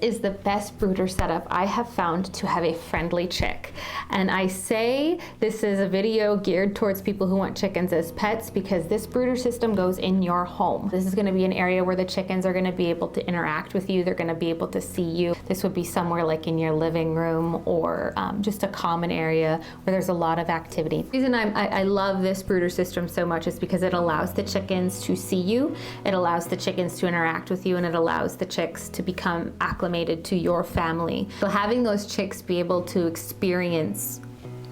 is the best brooder setup I have found to have a friendly chick. And I say this is a video geared towards people who want chickens as pets because this brooder system goes in your home. This is going to be an area where the chickens are going to be able to interact with you. They're going to be able to see you. This would be somewhere like in your living room or just a common area where there's a lot of activity. The reason I love this brooder system so much is because it allows the chickens to see you, it allows the chickens to interact with you, and it allows the chicks to become acclimated to your family. So having those chicks be able to experience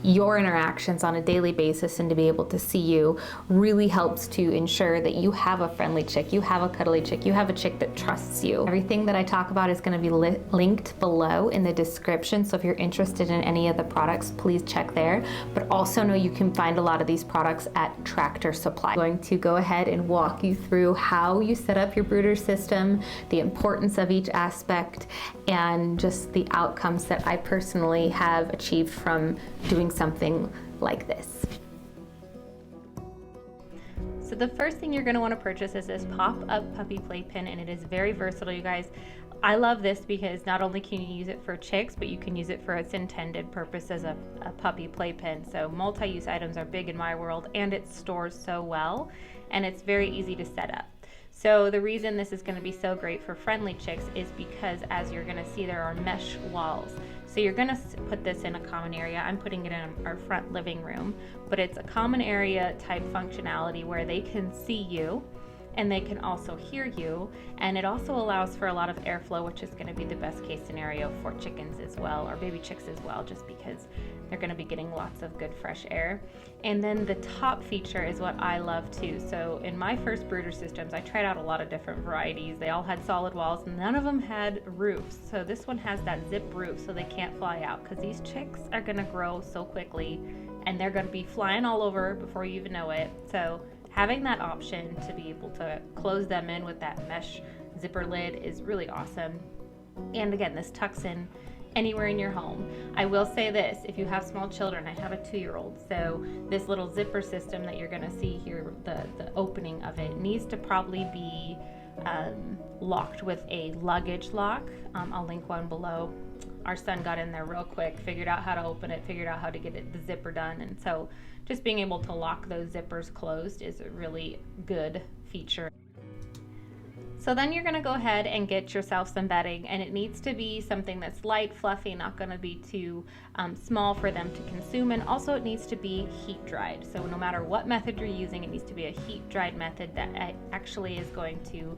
your interactions on a daily basis and to be able to see you really helps to ensure that you have a friendly chick, you have a cuddly chick, you have a chick that trusts you. Everything that I talk about is going to be linked below in the description, so if you're interested in any of the products, please check there. But also know you can find a lot of these products at Tractor Supply. I'm going to go ahead and walk you through how you set up your brooder system, the importance of each aspect, and just the outcomes that I personally have achieved from doing something like this. So the first thing you're going to want to purchase is this pop-up puppy playpen, and it is very versatile, you guys. I love this because not only can you use it for chicks, but you can use it for its intended purpose as a puppy playpen. So multi-use items are big in my world, and it stores so well, and it's very easy to set up. So the reason this is going to be so great for friendly chicks is because, as you're going to see, there are mesh walls. So you're going to put this in a common area. I'm putting it in our front living room, but it's a common area type functionality where they can see you and they can also hear you, and it also allows for a lot of airflow, which is going to be the best case scenario for chickens as well, or baby chicks as well, just because they're going to be getting lots of good fresh air. And then the top feature is what I love too. So in my first brooder systems, I tried out a lot of different varieties. They all had solid walls, and none of them had roofs. So this one has that zip roof so they can't fly out, because these chicks are going to grow so quickly and they're going to be flying all over before you even know it. So having that option to be able to close them in with that mesh zipper lid is really awesome. And again, this tucks in anywhere in your home. I will say this, if you have small children, I have a 2-year-old, so this little zipper system that you're going to see here, the opening of it needs to probably be locked with a luggage lock. I'll link one below. Our son got in there real quick, figured out how to open it, figured out how to get the zipper done, and so just being able to lock those zippers closed is a really good feature. So then you're going to go ahead and get yourself some bedding, and it needs to be something that's light, fluffy, not going to be too small for them to consume, and also it needs to be heat dried. So no matter what method you're using, it needs to be a heat dried method that actually is going to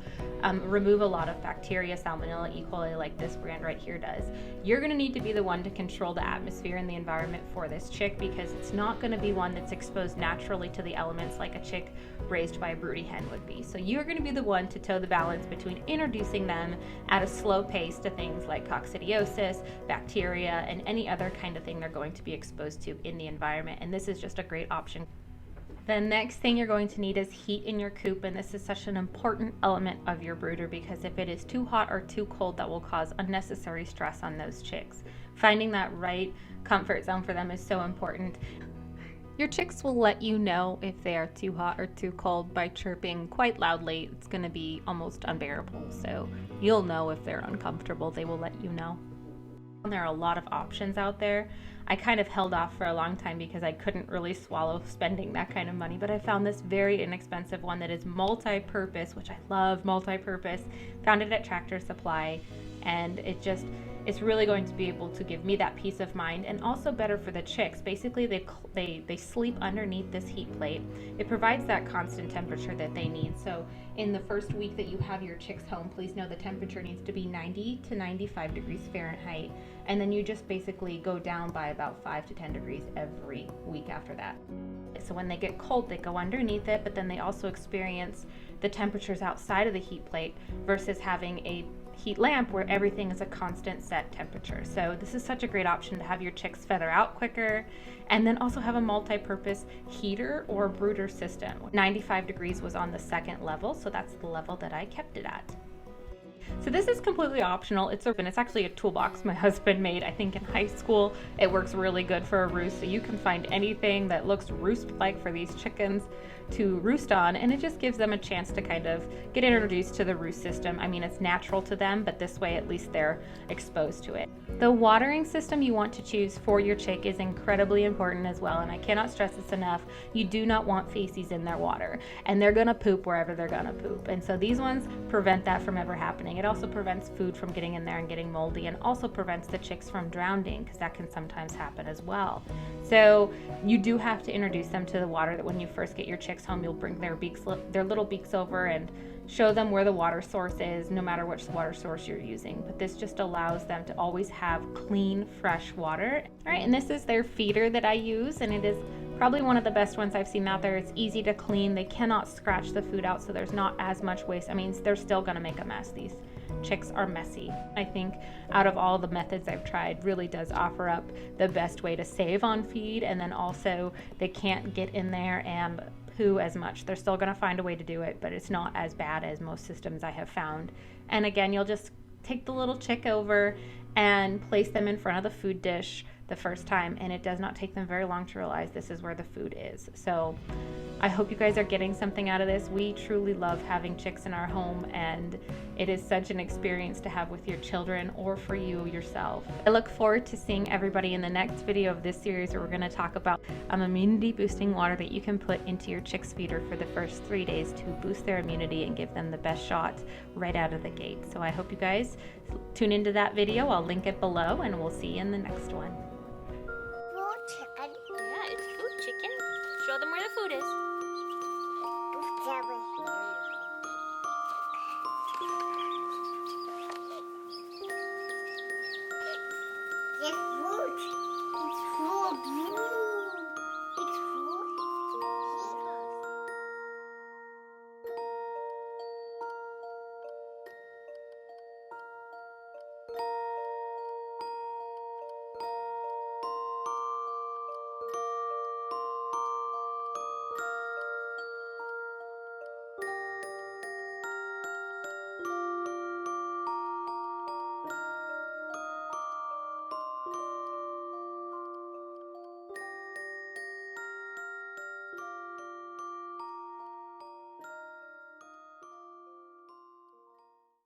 remove a lot of bacteria, Salmonella, E. coli, like this brand right here does. You're going to need to be the one to control the atmosphere and the environment for this chick, because it's not going to be one that's exposed naturally to the elements like a chick raised by a broody hen would be. So you're going to be the one to toe the balance between introducing them at a slow pace to things like coccidiosis, bacteria, and any other kind of thing they're going to be exposed to in the environment. And this is just a great option. The next thing you're going to need is heat in your coop, and this is such an important element of your brooder, because if it is too hot or too cold, that will cause unnecessary stress on those chicks. Finding that right comfort zone for them is so important. Your chicks will let you know if they are too hot or too cold by chirping quite loudly. It's going to be almost unbearable, so you'll know if they're uncomfortable. They will let you know. There are a lot of options out there. I kind of held off for a long time because I couldn't really swallow spending that kind of money, but I found this very inexpensive one that is multi-purpose, which I love multi-purpose. Found it at Tractor Supply, and it's really going to be able to give me that peace of mind, and also better for the chicks. Basically, they sleep underneath this heat plate. It provides that constant temperature that they need. So in the first week that you have your chicks home, please know the temperature needs to be 90 to 95 degrees Fahrenheit, and then you just basically go down by about 5 to 10 degrees every week after that. So when they get cold, they go underneath it, but then they also experience the temperatures outside of the heat plate versus having a heat lamp where everything is a constant set temperature. So this is such a great option to have your chicks feather out quicker, and then also have a multi-purpose heater or brooder system. 95 degrees was on the second level, so that's the level that I kept it at. So this is completely optional. It's actually a toolbox my husband made, I think, in high school. It works really good for a roost, so you can find anything that looks roost-like for these chickens. to roost on, and it just gives them a chance to kind of get introduced to the roost system. I mean, it's natural to them, but this way at least they're exposed to it. The watering system you want to choose for your chick is incredibly important as well, and I cannot stress this enough. You do not want feces in their water, and they're gonna poop wherever they're gonna poop, and so these ones prevent that from ever happening. It also prevents food from getting in there and getting moldy, and also prevents the chicks from drowning, because that can sometimes happen as well. So you do have to introduce them to the water. That when you first get your chicks home, you'll bring their little beaks over and show them where the water source is, no matter which water source you're using. But this just allows them to always have clean, fresh water. All right, and this is their feeder that I use, and it is probably one of the best ones I've seen out there. It's easy to clean. They cannot scratch the food out, so there's not as much waste. I mean, they're still gonna make a mess. These chicks are messy. I think out of all the methods I've tried, really does offer up the best way to save on feed, and then also they can't get in there and poo as much. They're still going to find a way to do it, but it's not as bad as most systems I have found. And again, you'll just take the little chick over and place them in front of the food dish the first time, and it does not take them very long to realize this is where the food is. So I hope you guys are getting something out of this. We truly love having chicks in our home, and it is such an experience to have with your children or for you yourself. I look forward to seeing everybody in the next video of this series, where we're going to talk about immunity boosting water that you can put into your chick's feeder for the first 3 days to boost their immunity and give them the best shot right out of the gate. So I hope you guys tune into that video. I'll link it below, and we'll see you in the next one.